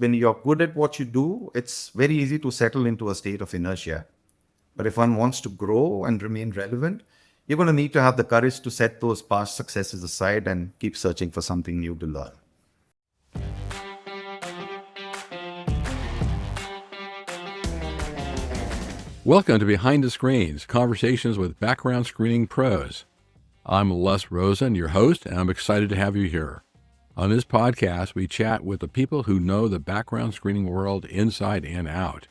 when you're good at what you do, it's very easy to settle into a state of inertia. But if one wants to grow and remain relevant, you're going to need to have the courage to set those past successes aside and keep searching for something new to learn. Welcome to Behind the Screens, conversations with background screening pros. I'm Les Rosen, your host, and I'm excited to have you here. On this podcast, we chat with the people who know the background screening world inside and out.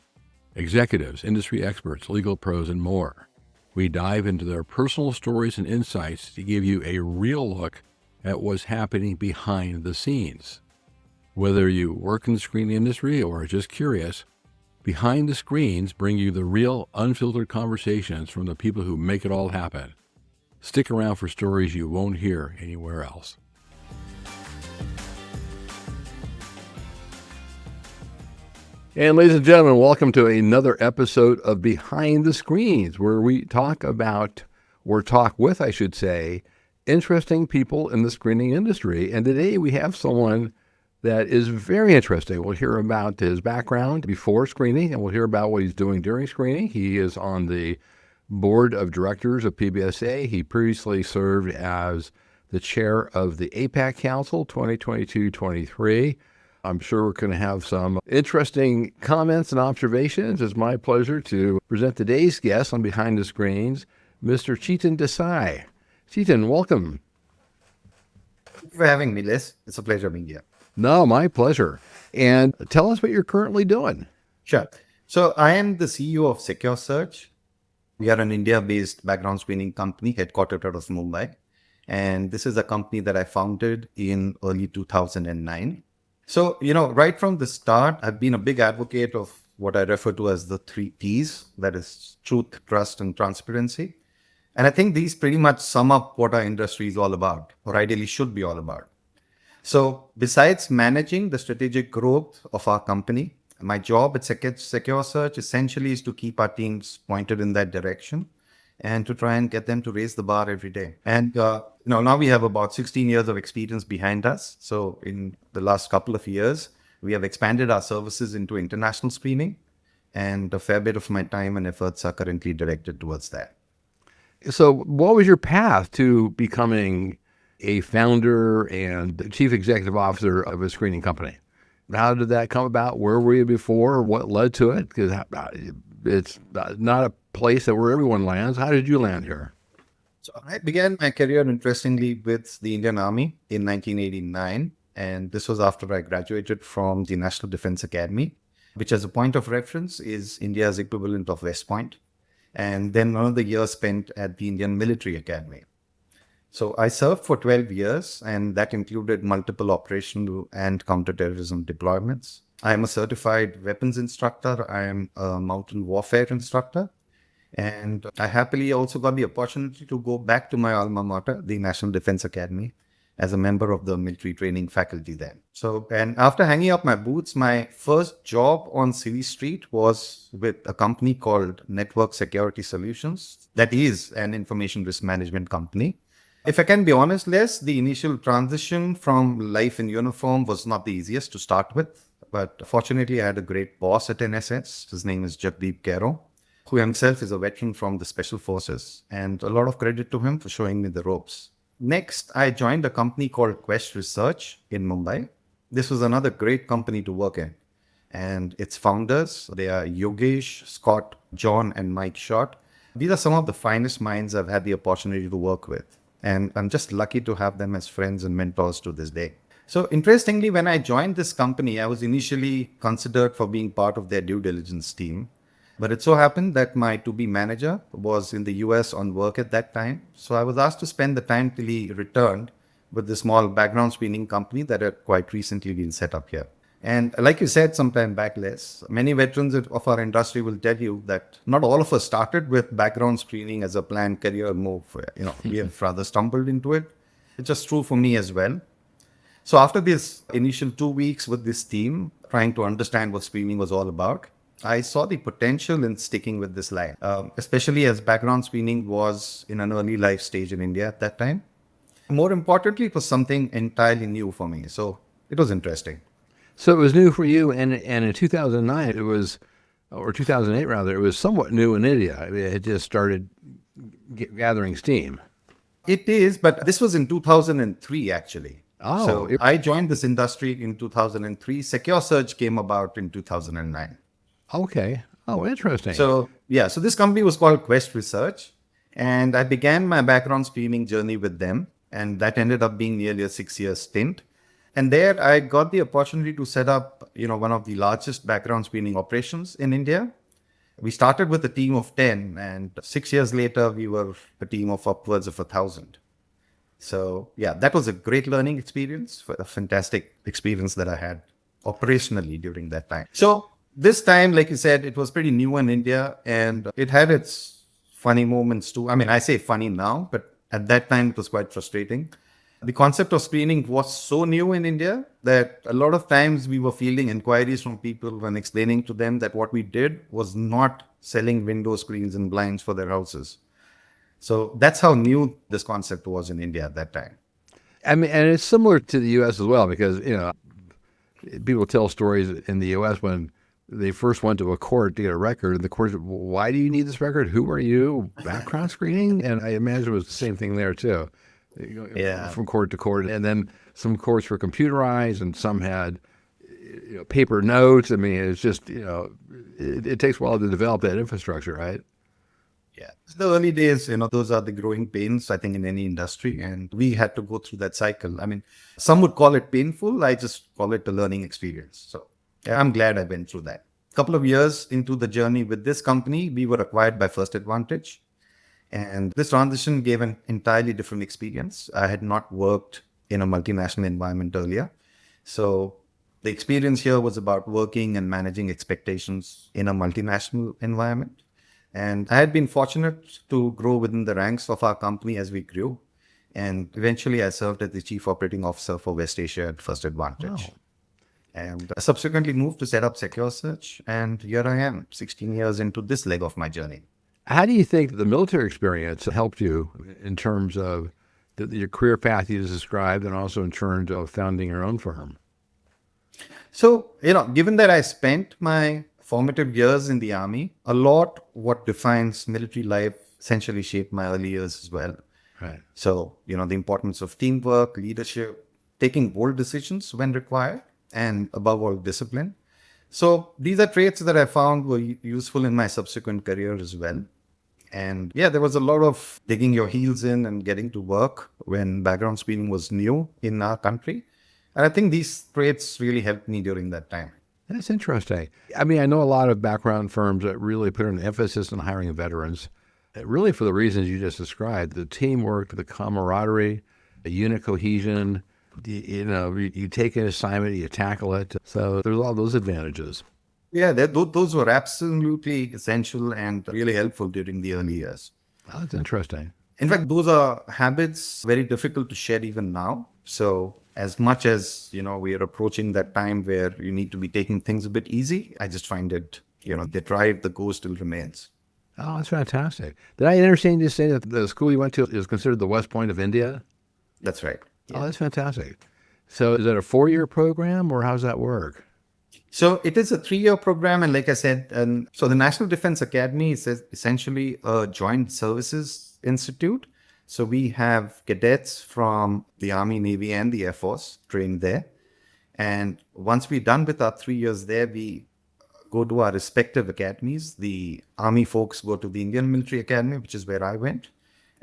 Executives, industry experts, legal pros, and more. We dive into their personal stories and insights to give you a real look at what's happening behind the scenes. Whether you work in the screening industry or are just curious, Behind the Screens bring you the real, unfiltered conversations from the people who make it all happen. Stick around for stories you won't hear anywhere else. And ladies and gentlemen, welcome to another episode of Behind the Screens, where we talk about, or talk with, I should say, interesting people in the screening industry. And today we have someone that is very interesting. We'll hear about his background before screening, and we'll hear about what he's doing during screening. He is on the board of directors of PBSA. He previously served as the chair of the APAC Council 2022-23. I'm sure we're going to have some interesting comments and observations. It's my pleasure to present today's guest on Behind the Screens, Mr. Chetan Desai. Chetan, welcome. Thank you for having me, Les. It's a pleasure being here. No, my pleasure. And tell us what you're currently doing. Sure. So I am the CEO of SecureSearch. We are an India-based background screening company headquartered out of Mumbai. And this is a company that I founded in early 2009. So, right from the start, I've been a big advocate of what I refer to as the 3 Ts, that is truth, trust, and transparency. And I think these pretty much sum up what our industry is all about, or ideally should be all about. So besides managing the strategic growth of our company, my job at SecureSearch essentially is to keep our teams pointed in that direction and to try and get them to raise the bar every day. And now we have about 16 years of experience behind us. So in the last couple of years, we have expanded our services into international screening, and a fair bit of my time and efforts are currently directed towards that. So what was your path to becoming a founder and chief executive officer of a screening company? How did that come about? Where were you before? What led to it? Because it's not a place that where everyone lands. How did you land here? So I began my career, interestingly, with the Indian Army in 1989. And this was after I graduated from the National Defense Academy, which as a point of reference is India's equivalent of West Point. And then another year spent at the Indian Military Academy. So I served for 12 years, and that included multiple operational and counterterrorism deployments. I am a certified weapons instructor. I am a mountain warfare instructor. And I happily also got the opportunity to go back to my alma mater, the National Defense Academy, as a member of the military training faculty then. And after hanging up my boots, my first job on City Street was with a company called Network Security Solutions. That is an information risk management company. If I can be honest, Les, the initial transition from life in uniform was not the easiest to start with. But fortunately, I had a great boss at NSS. His name is Jagdeep Kero, who himself is a veteran from the Special Forces. And a lot of credit to him for showing me the ropes. Next, I joined a company called Quest Research in Mumbai. This was another great company to work in. And its founders, they are Yogesh, Scott, John, and Mike Schott. These are some of the finest minds I've had the opportunity to work with. And I'm just lucky to have them as friends and mentors to this day. So interestingly, when I joined this company, I was initially considered for being part of their due diligence team. But it so happened that my to-be manager was in the US on work at that time. So I was asked to spend the time till he returned with the small background screening company that had quite recently been set up here. And like you said sometime back, Les, many veterans of our industry will tell you that not all of us started with background screening as a planned career move. We have rather stumbled into it. It's just true for me as well. So after this initial 2 weeks with this team, trying to understand what screening was all about, I saw the potential in sticking with this line, especially as background screening was in an early life stage in India at that time. More importantly, it was something entirely new for me. So it was interesting. So it was new for you, and in 2009 it was, or 2008 rather, it was somewhat new in India. I mean, it just started gathering steam. It is, but this was in 2003 actually. Oh, So I joined this industry in 2003. SecureSearch came about in 2009. okay. Oh, interesting. So yeah, so this company was called Quest Research, and I began my background screening journey with them, and that ended up being nearly a 6 year stint. And there I got the opportunity to set up, one of the largest background screening operations in India. We started with a team of 10, and 6 years later, we were a team of upwards of 1,000. So, yeah, that was a great learning experience, a fantastic experience that I had operationally during that time. So, this time, like you said, it was pretty new in India and it had its funny moments too. I mean, I say funny now, but at that time, it was quite frustrating. The concept of screening was so new in India that a lot of times we were fielding inquiries from people when explaining to them that what we did was not selling window screens and blinds for their houses. So that's how new this concept was in India at that time. I mean, and it's similar to the U.S. as well because people tell stories in the U.S. when they first went to a court to get a record, and the court said, "Why do you need this record? Who are you? Background screening?" And I imagine it was the same thing there too. Yeah. From court to court, and then some courts were computerized, and some had paper notes. I mean, it's just it takes a while to develop that infrastructure, right? Yeah. The early days, those are the growing pains, I think, in any industry. And we had to go through that cycle. I mean, some would call it painful. I just call it a learning experience. So yeah, I'm glad I went through that. A couple of years into the journey with this company, we were acquired by First Advantage. And this transition gave an entirely different experience. I had not worked in a multinational environment earlier. So the experience here was about working and managing expectations in a multinational environment. And I had been fortunate to grow within the ranks of our company as we grew. And eventually I served as the Chief Operating Officer for West Asia at First Advantage. Wow. And I subsequently moved to set up SecureSearch. And here I am, 16 years into this leg of my journey. How do you think the military experience helped you in terms of your career path you just described, and also in terms of founding your own firm? So, given that I spent my formative years in the army, a lot what defines military life essentially shaped my early years as well. Right. So, the importance of teamwork, leadership, taking bold decisions when required, and above all, discipline. So these are traits that I found were useful in my subsequent career as well. And yeah, there was a lot of digging your heels in and getting to work when background screening was new in our country. And I think these traits really helped me during that time. That's interesting. I mean, I know a lot of background firms that really put an emphasis on hiring veterans, really for the reasons you just described: the teamwork, the camaraderie, the unit cohesion. You take an assignment, you tackle it. So there's all those advantages. Yeah, those were absolutely essential and really helpful during the early years. Oh, that's interesting. In fact, those are habits very difficult to shed even now. So as much as, we are approaching that time where you need to be taking things a bit easy, I just find it, the drive, the goal still remains. Oh, that's fantastic. Did I understand you say that the school you went to is considered the West Point of India? That's right. Oh, that's fantastic. So is that a 4-year program, or how does that work? So it is a 3 year program. And like I said, so the National Defense Academy is essentially a joint services institute. So we have cadets from the Army, Navy, and the Air Force trained there. And once we're done with our 3 years there, we go to our respective academies. The Army folks go to the Indian Military Academy, which is where I went.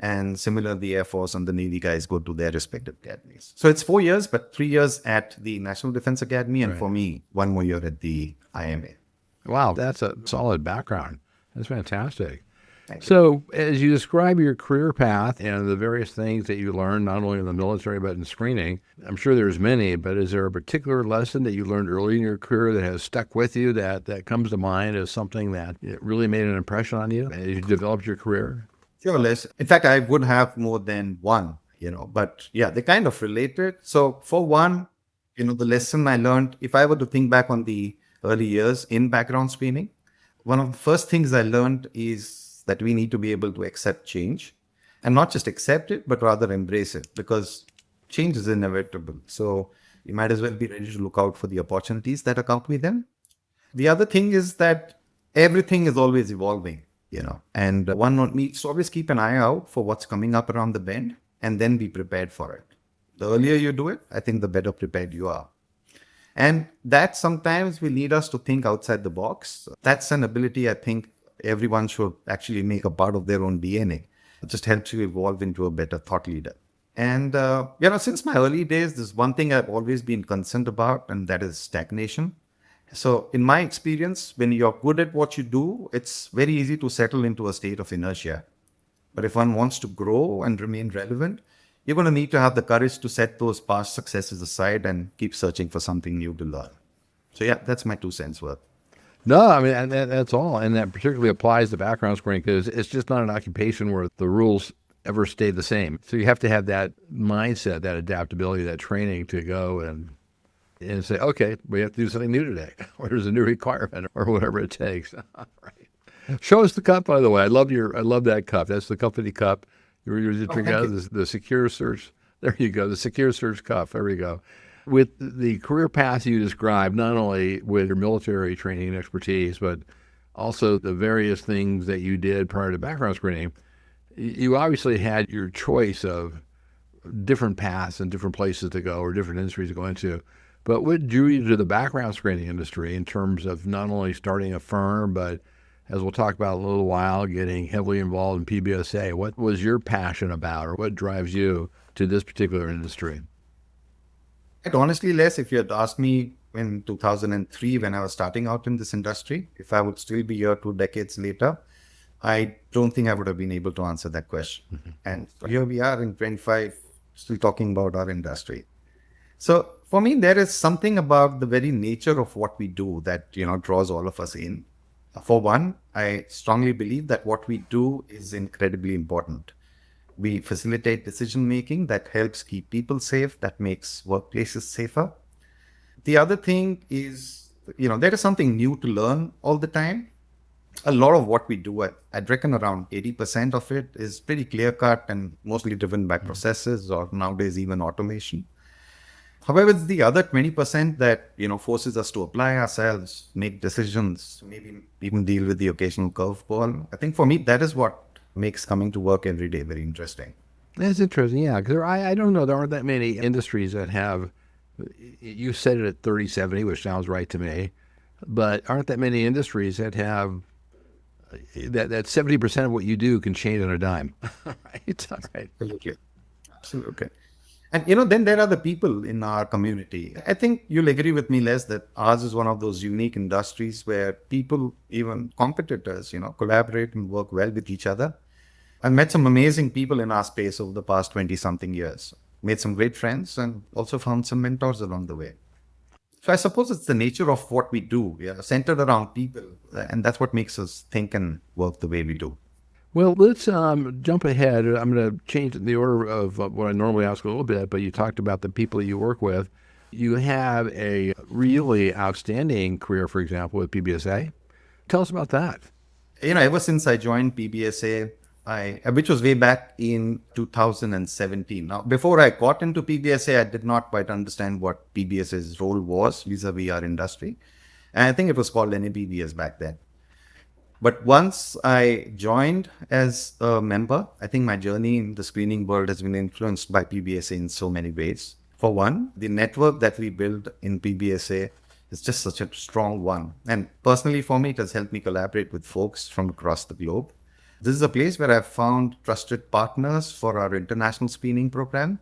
And similarly, the Air Force and the Navy guys go to their respective academies. So it's 4 years, but 3 years at the National Defense Academy. And for me, 1 more year at the IMA. Wow, that's a solid background. That's fantastic. Thank you. So as you describe your career path and the various things that you learned, not only in the military, but in screening, I'm sure there's many, but is there a particular lesson that you learned early in your career that has stuck with you, that comes to mind as something that really made an impression on you as you developed your career? Sure, Les. In fact, I would have more than one, but yeah, they kind of related. So for one, the lesson I learned, if I were to think back on the early years in background screening, one of the first things I learned is that we need to be able to accept change, and not just accept it, but rather embrace it, because change is inevitable. So, you might as well be ready to look out for the opportunities that accompany them. The other thing is that everything is always evolving, and one needs to always keep an eye out for what's coming up around the bend and then be prepared for it. The earlier you do it, I think the better prepared you are. And that sometimes will lead us to think outside the box. That's an ability I think everyone should actually make a part of their own DNA. It just helps you evolve into a better thought leader. And, since my early days, there's one thing I've always been concerned about, and that is stagnation. So in my experience, when you're good at what you do, it's very easy to settle into a state of inertia. But if one wants to grow and remain relevant, you're going to need to have the courage to set those past successes aside and keep searching for something new to learn. So yeah, that's my 2 cents worth. No, I mean, and that's all. And that particularly applies to background screening because it's just not an occupation where the rules ever stay the same. So you have to have that mindset, that adaptability, that training to go and say, okay, we have to do something new today, or there's a new requirement, or whatever it takes. Right. Show us the cup, by the way. I love that cup. That's the company cup. You're drinking out of the SecureSearch. There you go, the SecureSearch cup. There we go. With the career path you described, not only with your military training and expertise, but also the various things that you did prior to background screening, you obviously had your choice of different paths and different places to go or different industries to go into. But what drew you to the background screening industry in terms of not only starting a firm, but as we'll talk about in a little while, getting heavily involved in PBSA? What was your passion about, or what drives you to this particular industry? And honestly, Les, if you had asked me in 2003 when I was starting out in this industry, if I would still be here 2 decades later, I don't think I would have been able to answer that question. Mm-hmm. And here we are in 25, still talking about our industry. So for me, there is something about the very nature of what we do that, draws all of us in. For one, I strongly believe that what we do is incredibly important. We facilitate decision-making that helps keep people safe, that makes workplaces safer. The other thing is, there is something new to learn all the time. A lot of what we do, I'd reckon around 80% of it is pretty clear-cut and mostly driven by processes or nowadays even automation. However, it's the other 20% that, forces us to apply ourselves, make decisions, maybe even deal with the occasional curveball. I think for me, that is what makes coming to work every day very interesting. That's interesting, yeah, because I don't know, there aren't that many industries that have, you said it at 30-70, which sounds right to me, but aren't that many industries that have that 70% of what you do can change on a dime, right? Right. Absolutely. And, then there are the people in our community. I think you'll agree with me, Les, that ours is one of those unique industries where people, even competitors, collaborate and work well with each other. I've met some amazing people in our space over the past 20-something years. Made some great friends and also found some mentors along the way. So I suppose it's the nature of what we do. We are centered around people, and that's what makes us think and work the way we do. Well, let's jump ahead. I'm going to change the order of what I normally ask a little bit, but you talked about the people you work with. You have a really outstanding career, for example, with PBSA. Tell us about that. Ever since I joined PBSA, which was way back in 2017. Now, before I got into PBSA, I did not quite understand what PBSA's role was vis-a-vis our industry. And I think it was called NAPBS back then. But once I joined as a member, I think my journey in the screening world has been influenced by PBSA in so many ways. For one, the network that we build in PBSA is just such a strong one. And personally for me, it has helped me collaborate with folks from across the globe. This is a place where I've found trusted partners for our international screening program.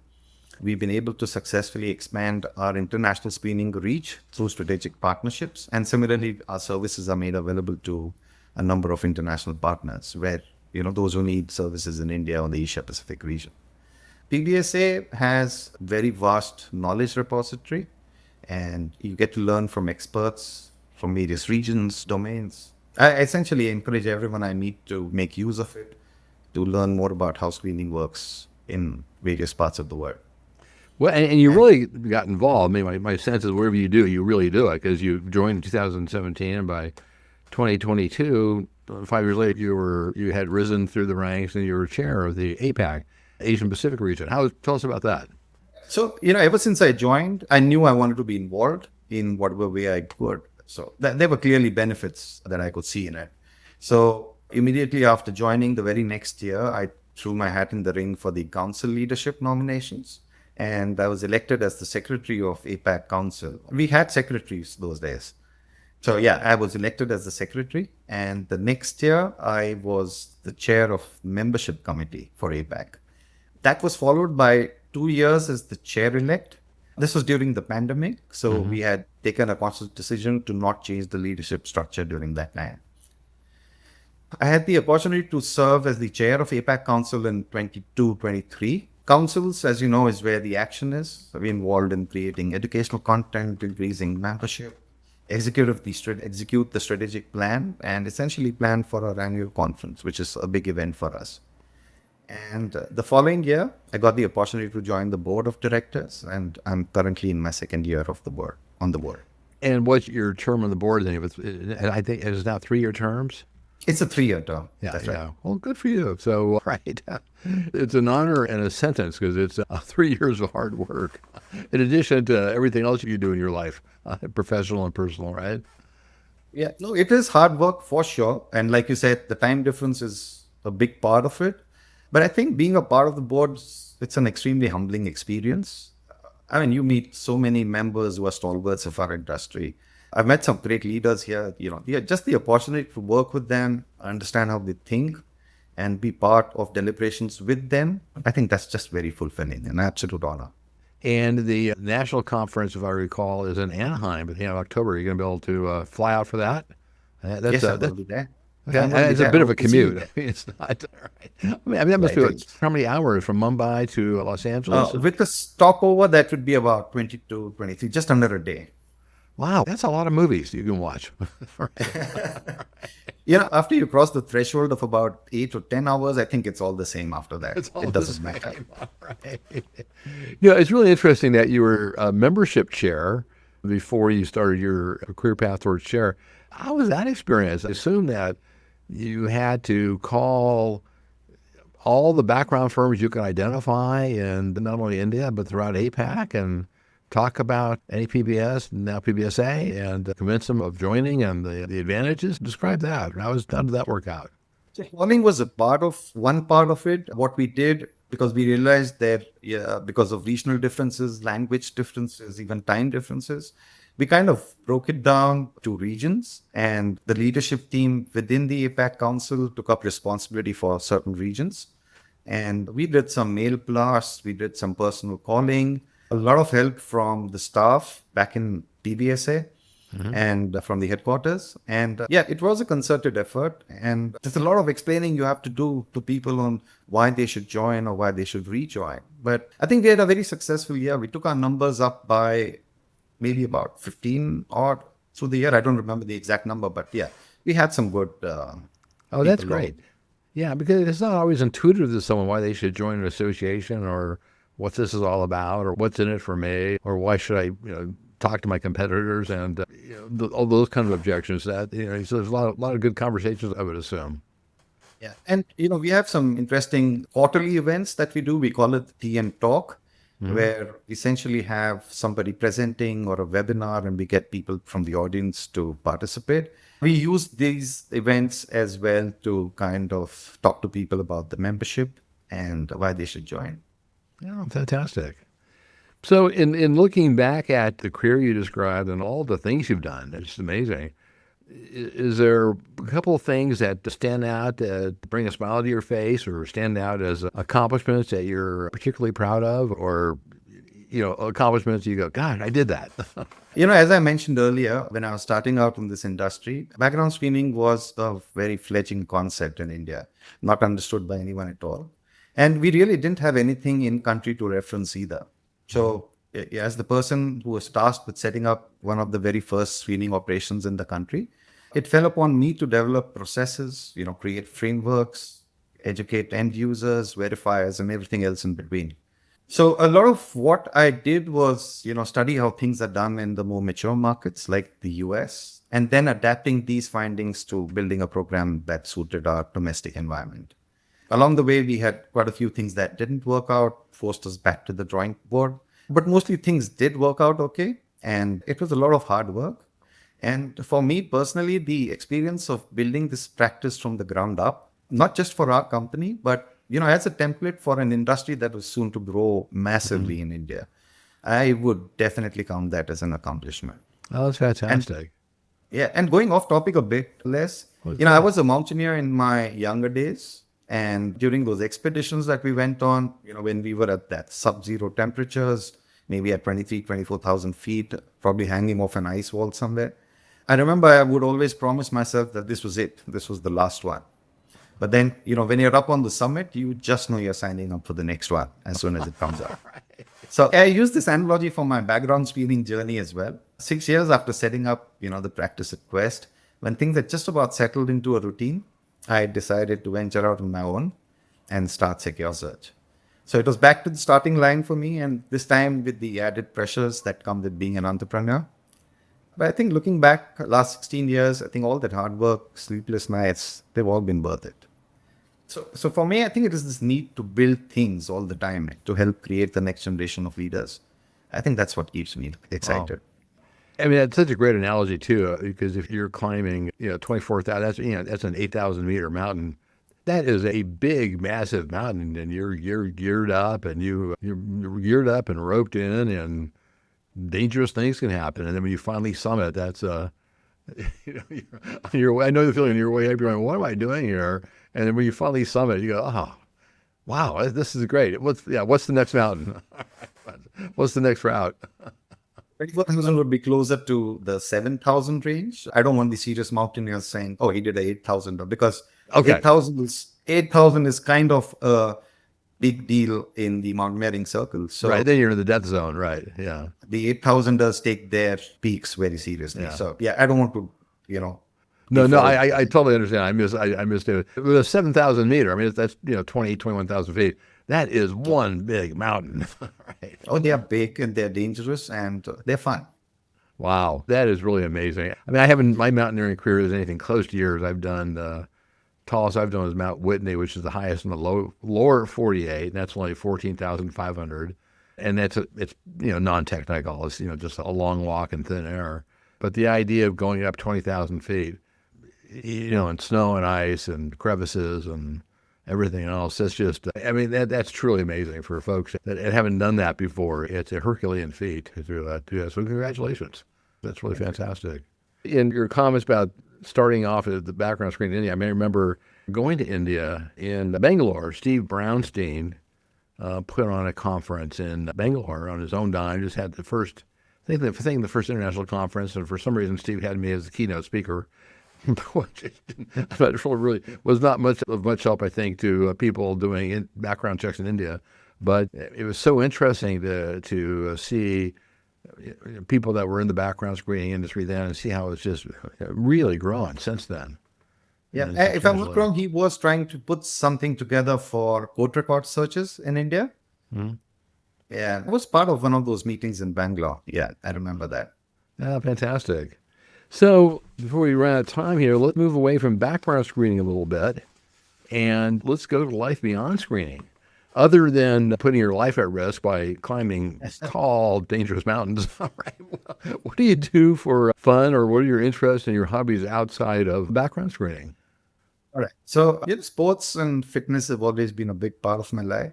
We've been able to successfully expand our international screening reach through strategic partnerships. And similarly, our services are made available to a number of international partners where, those who need services in India or the Asia Pacific region. PBSA has very vast knowledge repository, and you get to learn from experts from various regions, domains. I essentially encourage everyone I meet to make use of it, to learn more about how screening works in various parts of the world. Well, and you really got involved. I mean, my sense is wherever you do, you really do it, because you joined in 2017, and by 2022, 5 years later, you had risen through the ranks and you were chair of the APAC, Asian Pacific region. Tell us about that. So, ever since I joined, I knew I wanted to be involved in whatever way I could. So there were clearly benefits that I could see in it. So immediately after joining, the very next year, I threw my hat in the ring for the council leadership nominations. And I was elected as the secretary of APAC Council. We had secretaries those days. So yeah, I was elected as the secretary. And the next year, I was the chair of membership committee for APAC. That was followed by 2 years as the chair-elect. This was during the pandemic, so we had taken a conscious decision to not change the leadership structure during that time. I had the opportunity to serve as the chair of APAC Council in 22-23. Councils, as you know, is where the action is. So we're involved in creating educational content, increasing membership, execute the strategic plan, and essentially plan for our annual conference, which is a big event for us. And the following year, I got the opportunity to join the board of directors, and I'm currently in my second year of the board, on the board. And what's your term on the board then? I think it is now 3-year terms. It's a 3-year term. Yeah, That's yeah. right. Well, good for you. So, right, it's an honor and a sentence because it's 3 years of hard work, in addition to everything else you do in your life, professional and personal, right? Yeah, no, it is hard work for sure. And like you said, the time difference is a big part of it. But I think being a part of the board, it's an extremely humbling experience. I mean, you meet so many members who are stalwarts of our industry. I've met some great leaders here, just the opportunity to work with them, understand how they think, and be part of deliberations with them. I think that's just very fulfilling, an absolute honor. And the national conference, if I recall, is in Anaheim at the end of October. Are you going to be able to fly out for that? Yes, I will be there. Okay. I'm going to be It's a there. bit of a Hope to see you commute. there. It's not right. I mean, that must be Right. how many hours from Mumbai to Los Angeles? With the stopover, that would be about 22, 23, just under a day. Wow, that's a lot of movies you can watch. After you cross the threshold of about 8 or 10 hours, I think it's all the same after that. It's all It the doesn't matter. same. All right. It's really interesting that you were a membership chair before you started your career path towards chair. How was that experience? I assume that you had to call all the background firms you can identify in not only India, but throughout APAC and talk about any PBS, now PBSA, and convince them of joining and the advantages. Describe that. How did that work out? Calling was one part of it. What we did, because we realized that because of regional differences, language differences, even time differences, we kind of broke it down to regions, and the leadership team within the APAC Council took up responsibility for certain regions. And we did some mail blasts, we did some personal calling, a lot of help from the staff back in PBSA and from the headquarters. And it was a concerted effort. And there's a lot of explaining you have to do to people on why they should join or why they should rejoin. But I think we had a very successful year. We took our numbers up by maybe about 15 odd through the year. I don't remember the exact number, but we had some good. Oh, that's people great. Yeah, because it's not always intuitive to someone why they should join an association or what this is all about or what's in it for me or why should I, talk to my competitors and all those kind of objections. That so there's a lot of good conversations, I would assume. Yeah, and we have some interesting quarterly events that we do. We call it Tea and Talk, where we essentially have somebody presenting or a webinar, and we get people from the audience to participate. We use these events as well to kind of talk to people about the membership and why they should join. Yeah, fantastic. So in looking back at the career you described and all the things you've done, it's amazing. Is there a couple of things that stand out, bring a smile to your face, or stand out as accomplishments that you're particularly proud of, or accomplishments you go, God, I did that? As I mentioned earlier, when I was starting out in this industry, background screening was a very fledgling concept in India, not understood by anyone at all. And we really didn't have anything in country to reference either. So as the person who was tasked with setting up one of the very first screening operations in the country, it fell upon me to develop processes, create frameworks, educate end users, verifiers, and everything else in between. So a lot of what I did was, study how things are done in the more mature markets like the US, and then adapting these findings to building a program that suited our domestic environment. Along the way, we had quite a few things that didn't work out, forced us back to the drawing board. But mostly things did work out okay. And it was a lot of hard work. And for me personally, the experience of building this practice from the ground up, not just for our company, but as a template for an industry that was soon to grow Mhm. massively in India, I would definitely count that as an accomplishment. Oh, that's And fantastic. yeah, and going off topic a bit less, Well, I good. was a mountaineer in my younger days. And during those expeditions that we went on, when we were at that sub-zero temperatures, maybe at 23, 24,000 feet, probably hanging off an ice wall somewhere, I remember I would always promise myself that this was it. This was the last one. But then, when you're up on the summit, you just know you're signing up for the next one as soon as it comes up. So I use this analogy for my background screening journey as well. 6 years after setting up, the practice at Quest, when things had just about settled into a routine, I decided to venture out on my own and start SecureSearch. So it was back to the starting line for me, and this time with the added pressures that come with being an entrepreneur. But I think looking back, last 16 years, I think all that hard work, sleepless nights, they've all been worth it. So for me, I think it is this need to build things all the time to help create the next generation of leaders. I think that's what keeps me Wow. excited. I mean, that's such a great analogy too, because if you're climbing, 24,000, that's an 8,000 meter mountain. That is a big, massive mountain, and you're geared up, and you're geared up and roped in, and dangerous things can happen. And then when you finally summit, that's I know the feeling. You're way up, you're going, what am I doing here? And then when you finally summit, you go, oh, wow, this is great. What's the next mountain? What's the next route? 24,000 would be closer to the 7,000 range. I don't want the serious mountaineers saying, "Oh, he did a 8,000," because Okay, 8,000 is kind of a big deal in the mountaineering circle. right. So Then you're in the death zone, right? Yeah. the 8,000ers take their peaks very seriously. Yeah. So yeah, I don't want to, you know, No, no, default. I totally understand. I missed it. With a 7,000 meter, I mean, that's, 21,000 feet. That is one big mountain, right? Oh, they are big and they're dangerous and they're fun. Wow. That is really amazing. I mean, I haven't, my mountaineering career is anything close to yours. I've done, tallest I've done is Mount Whitney, which is the highest in the lower 48, and that's only 14,500. And it's non-technical. It's just a long walk in thin air. But the idea of going up 20,000 feet, in snow and ice and crevices and everything else, that's just, I mean, that's truly amazing for folks that haven't done that before. It's a Herculean feat to do that. Yeah, so congratulations. That's really fantastic. In your comments about starting off at the background screen in India, I may remember going to India in Bangalore. Steve Brownstein put on a conference in Bangalore on his own dime. Just had the first, the first international conference, and for some reason Steve had me as the keynote speaker. But really was not much of much help, I think, to people doing background checks in India. But it was so interesting to see people that were in the background screening industry then and see how it's just really grown since then. Yeah, And it's if I'm not exponentially. wrong, he was trying to put something together for court record searches in India. Mhm. Yeah, I was part of one of those meetings in Bangalore. Yeah, I remember that. Yeah, fantastic. So before we run out of time here, let's move away from background screening a little bit and let's go to life beyond screening. Other than putting your life at risk by climbing tall, dangerous mountains, all right, what do you do for fun, or what are your interests and your hobbies outside of background screening? All right. So, sports and fitness have always been a big part of my life.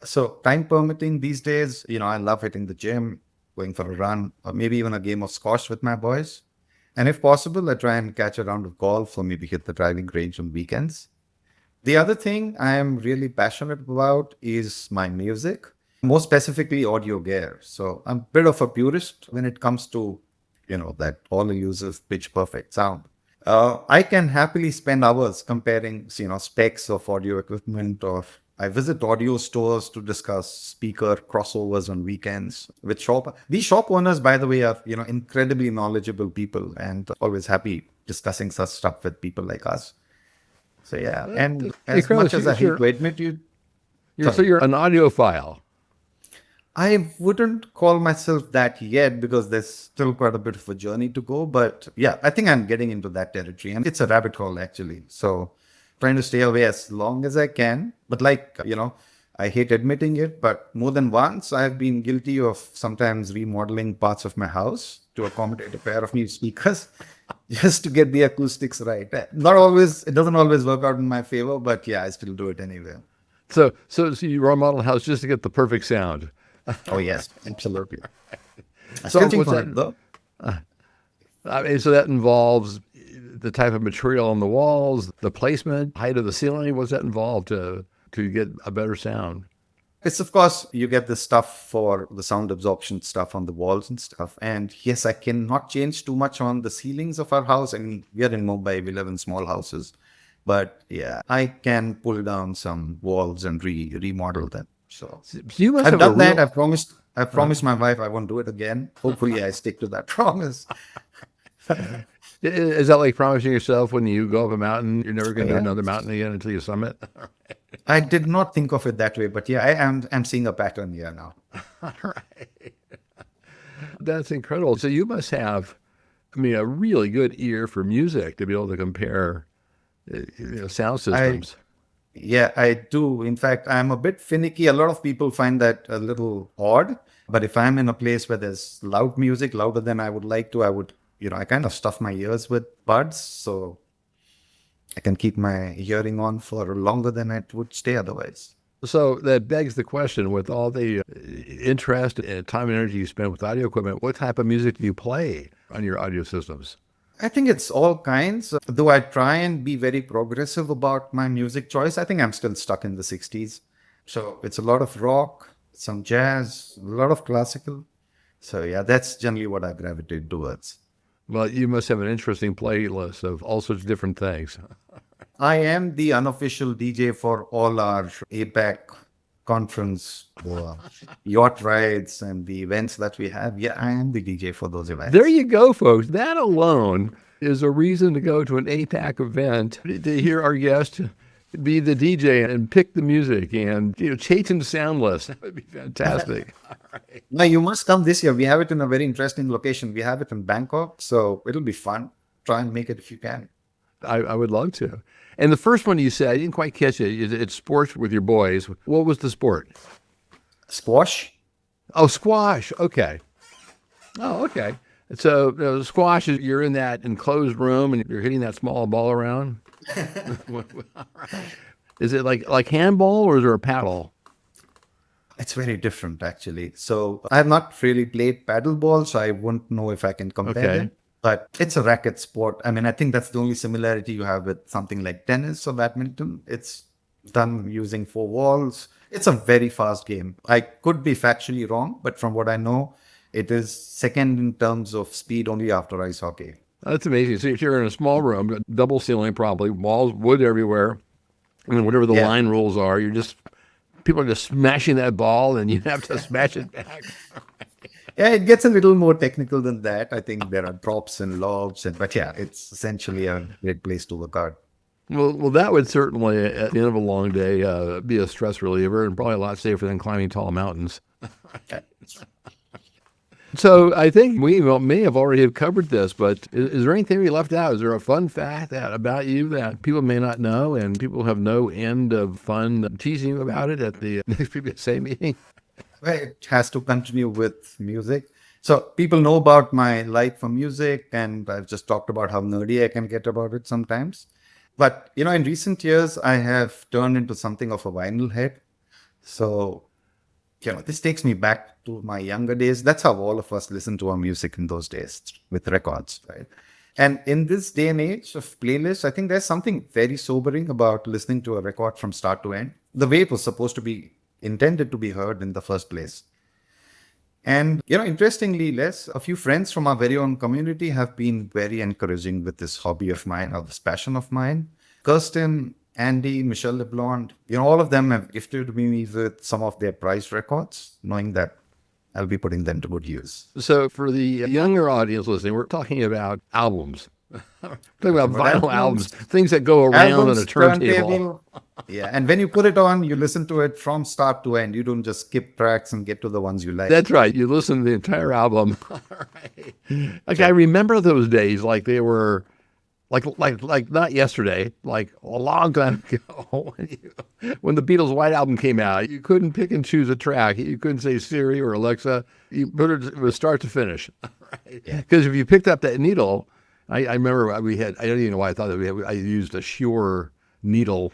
So, time permitting these days, I love hitting the gym, going for a run, or maybe even a game of squash with my boys. And if possible, I try and catch a round of golf or maybe hit the driving range on weekends. The other thing I am really passionate about is my music, more specifically audio gear. So I'm a bit of a purist when it comes to, that all-inclusive pitch perfect sound. I can happily spend hours comparing, specs of audio equipment, or I visit audio stores to discuss speaker crossovers on weekends with shop. These shop owners, by the way, are, incredibly knowledgeable people and always happy discussing such stuff with people like us. So yeah, and Hey, as Carlos, much as I hate to admit you, so sorry, you're an audiophile. I wouldn't call myself that yet because there's still quite a bit of a journey to go. But yeah, I think I'm getting into that territory, and it's a rabbit hole actually. So trying to stay away as long as I can. But like I hate admitting it, but more than once I've been guilty of sometimes remodeling parts of my house to accommodate a pair of new speakers just to get the acoustics right. Not always, it doesn't always work out in my favor, but yeah, I still do it anyway. So you remodel a house just to get the perfect sound. Oh, yes, absolutely. I'm So searching what's for that? it though. I mean, so that involves the type of material on the walls, the placement, height of the ceiling. What's that involved to get a better sound? It's of course you get the stuff for the sound absorption stuff on the walls and stuff. And yes, I cannot change too much on the ceilings of our house. I mean, we are in Mumbai, we live in small houses. But yeah, I can pull down some walls and remodel them. So So you must I've have a done that. real. I've promised my wife I won't do it again. Hopefully I stick to that promise. Is that like promising yourself when you go up a mountain, you're never going to do Yeah. another mountain again until you summit? I did not think of it that way, but yeah, I'm seeing a pattern here now. All right. That's incredible. So you must have, I mean, a really good ear for music to be able to compare sound I systems. Yeah, I do. In fact, I'm a bit finicky. A lot of people find that a little odd. But if I'm in a place where there's loud music, louder than I would like to, I kind of stuff my ears with buds so I can keep my hearing on for longer than it would stay otherwise. So that begs the question, with all the interest and time and energy you spend with audio equipment, what type of music do you play on your audio systems? I think it's all kinds. Though I try and be very progressive about my music choice, I think I'm still stuck in the 60s. So it's a lot of rock, some jazz, a lot of classical. So yeah, that's generally what I gravitate towards. Well, you must have an interesting playlist of all sorts of different things. I am the unofficial DJ for all our APAC conference, yacht rides, and the events that we have. Yeah, I am the DJ for those There events. you go, folks. That alone is a reason to go to an APAC event to hear our guest be the DJ and pick the music and Chetan sound list. That would be fantastic. Now, you must come this year. We have it in a very interesting location. We have it in Bangkok, so it'll be fun. Try and make it if you can. I would love to. And the first one you said, I didn't quite catch it. It's sports with your boys. What was the sport? Squash? Oh, squash. Okay. Oh, okay. So squash is you're in that enclosed room and you're hitting that small ball around. Is it like handball or is there a paddle? It's very different, actually. So I have not really played paddleball, so I won't know if I can compare Okay. them. But it's a racket sport. I mean, I think that's the only similarity you have with something like tennis or badminton. It's done using four walls. It's a very fast game. I could be factually wrong, but from what I know, it is second in terms of speed only after ice hockey. That's amazing. So if you're in a small room, double ceiling probably, walls, wood everywhere, and whatever the Yeah. line rules are, people are just smashing that ball and you have to smash it back. Yeah, it gets a little more technical than that. I think there are drops and lobs, but yeah, it's essentially a great place to work out. Well, that would certainly, at the end of a long day, be a stress reliever and probably a lot safer than climbing tall mountains. So I think we may have already have covered this, but is there anything we left out? Is there a fun fact about you that people may not know and people have no end of fun teasing you about it at the next PBSA meeting? Well, it has to continue with music. So people know about my like for music, and I've just talked about how nerdy I can get about it sometimes. But in recent years, I have turned into something of a vinyl head. So this takes me back to my younger days. That's how all of us listened to our music in those days with records, right? And in this day and age of playlists, I think there's something very sobering about listening to a record from start to end, the way it was supposed to be intended to be heard in the first place. And, interestingly, Les, a few friends from our very own community have been very encouraging with this hobby of mine or this passion of mine. Kirsten, Andy, Michelle LeBlanc, all of them have gifted me with some of their prized records, knowing that I'll be putting them to good use. So for the younger audience listening, we're talking about albums. We're talking about vinyl albums, things that go around on a turntable. Yeah, and when you put it on, you listen to it from start to end. You don't just skip tracks and get to the ones you like. That's right. You listen to the entire album. All right. Like I remember those days like they were like not yesterday, like a long time ago, when the Beatles' White Album came out, you couldn't pick and choose a track. You couldn't say Siri or Alexa. You put it was start to finish, right? Yeah. Because if you picked up that needle, I remember we had. I don't even know why I thought that I used a Shure needle.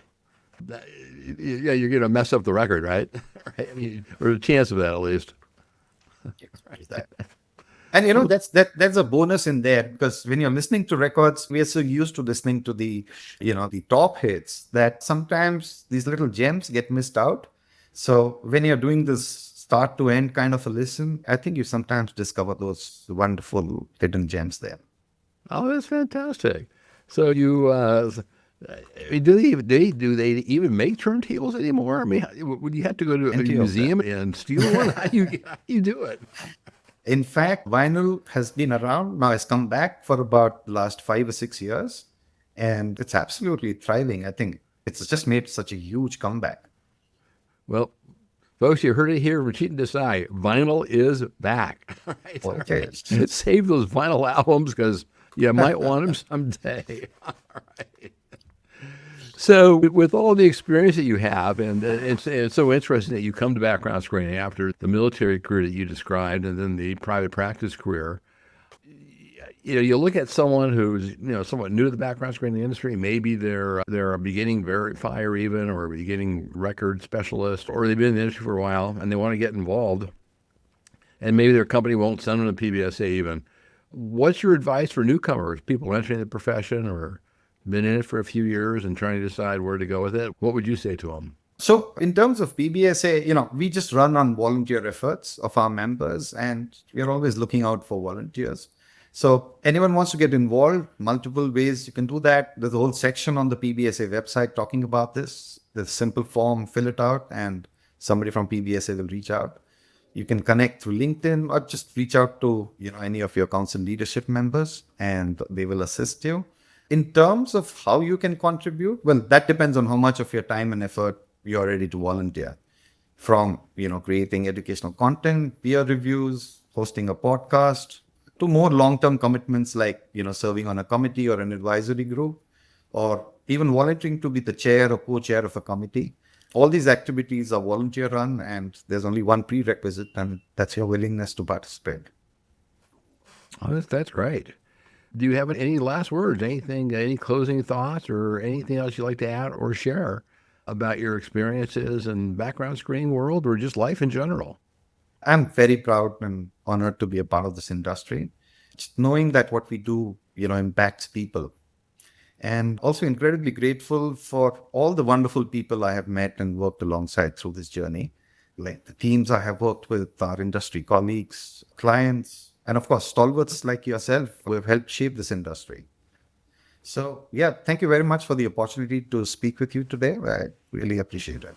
Yeah, you're gonna mess up the record, right? Right? I mean, or a chance of that at least. Is that. And that's a bonus in there, because when you're listening to records, we are so used to listening to the top hits that sometimes these little gems get missed out. So when you're doing this start to end kind of a listen, I think you sometimes discover those wonderful hidden gems there. Oh, that's fantastic. So you, I mean, do they even make turntables anymore? I mean, would you have to go to a Plenty of them. museum and steal one? How you do it? In fact, vinyl has been around now, has come back for about the last 5 or 6 years, and it's absolutely thriving. I think it's just made such a huge comeback. Well, folks, you heard it here from Chetan Desai. Vinyl is back. All right, all Okay. right. Save those vinyl albums because you might want them someday. All right. So, with all the experience that you have, and it's so interesting that you come to background screening after the military career that you described, and then the private practice career. You look at someone who's somewhat new to the background screening industry. Maybe they're a beginning verifier even, or a beginning record specialist, or they've been in the industry for a while and they want to get involved, and maybe their company won't send them to PBSA even. What's your advice for newcomers, people entering the profession or been in it for a few years and trying to decide where to go with it? What would you say to them? So, in terms of PBSA, we just run on volunteer efforts of our members, and we're always looking out for volunteers. So, anyone wants to get involved, multiple ways you can do that. There's a whole section on the PBSA website talking about this. There's a simple form, fill it out, and somebody from PBSA will reach out. You can connect through LinkedIn or just reach out to any of your council leadership members, and they will assist you. In terms of how you can contribute, well, that depends on how much of your time and effort you're ready to volunteer. From creating educational content, peer reviews, hosting a podcast, to more long-term commitments like serving on a committee or an advisory group, or even volunteering to be the chair or co-chair of a committee. All these activities are volunteer run, and there's only one prerequisite, and that's your willingness to participate. Oh, that's great. Do you have any last words, anything, any closing thoughts, or anything else you'd like to add or share about your experiences in background screening world or just life in general? I'm very proud and honored to be a part of this industry. Just knowing that what we do, impacts people. And also incredibly grateful for all the wonderful people I have met and worked alongside through this journey. Like the teams I have worked with, our industry colleagues, clients, and of course, stalwarts like yourself who have helped shape this industry. So, yeah, thank you very much for the opportunity to speak with you today. I really appreciate it.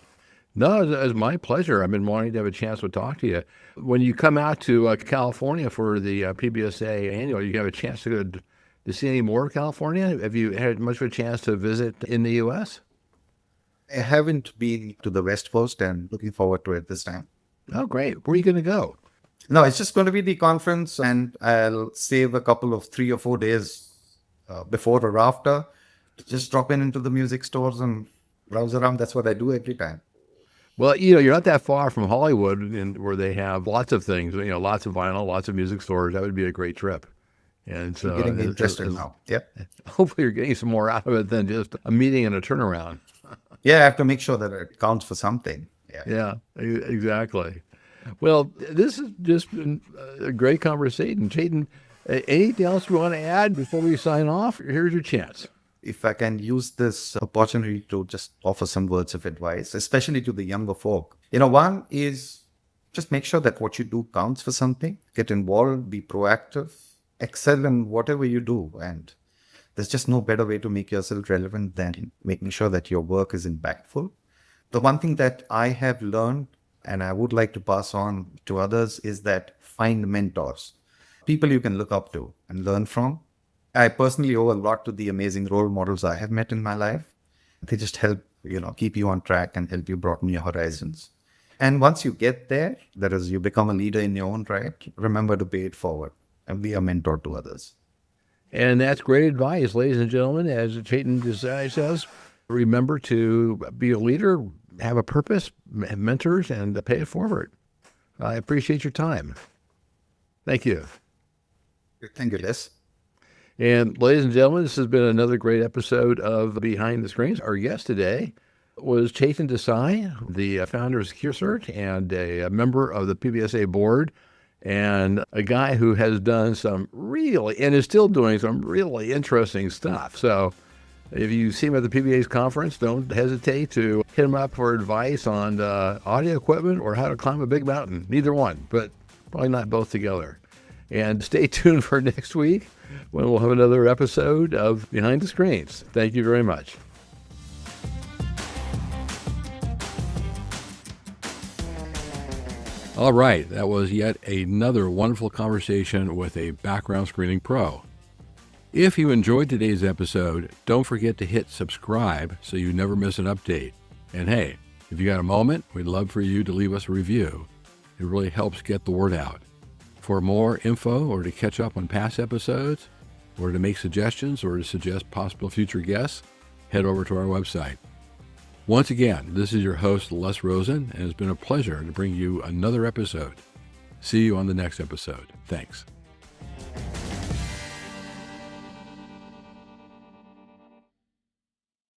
No, it's my pleasure. I've been wanting to have a chance to talk to you. When you come out to California for the PBSA annual, you have a chance to see any more of California? Have you had much of a chance to visit in the U.S.? I haven't been to the West Coast and looking forward to it this time. Oh, great. Where are you going to go? No, it's just going to be the conference, and I'll save a couple of 3 or 4 days before or after to just drop into the music stores and browse around. That's what I do every time. Well, you're not that far from Hollywood, where they have lots of things. Lots of vinyl, lots of music stores. That would be a great trip. And so, I'm getting interested now. Yep. hopefully, you're getting some more out of it than just a meeting and a turnaround. Yeah, I have to make sure that it counts for something. Yeah. Yeah, exactly. Well, this has just been a great conversation. Chetan, anything else you want to add before we sign off? Here's your chance. If I can use this opportunity to just offer some words of advice, especially to the younger folk. One is just make sure that what you do counts for something. Get involved, be proactive, excel in whatever you do. And there's just no better way to make yourself relevant than making sure that your work is impactful. The one thing that I have learned and I would like to pass on to others is that find mentors, people you can look up to and learn from. I personally owe a lot to the amazing role models I have met in my life. They just help, keep you on track and help you broaden your horizons. And once you get there, that is, you become a leader in your own right, remember to pay it forward and be a mentor to others. And that's great advice, ladies and gentlemen. As Chetan Desai says, remember to be a leader, have a purpose, have mentors, and pay it forward. I appreciate your time. Thank you. Thank you, Les. And ladies and gentlemen, this has been another great episode of Behind the Screens. Our guest today was Chetan Desai, the founder of SecureSearch and a member of the PBSA board, and a guy who has done some really, and is still doing some really interesting stuff. So if you see him at the PBA's conference, don't hesitate to hit him up for advice on audio equipment or how to climb a big mountain. Neither one, but probably not both together. And stay tuned for next week when we'll have another episode of Behind the Screens. Thank you very much. All right, that was yet another wonderful conversation with a background screening pro. If you enjoyed today's episode, don't forget to hit subscribe so you never miss an update. And hey, if you got a moment, we'd love for you to leave us a review. It really helps get the word out. For more info or to catch up on past episodes, or to make suggestions or to suggest possible future guests, head over to our website. Once again, this is your host, Les Rosen, and it's been a pleasure to bring you another episode. See you on the next episode. Thanks.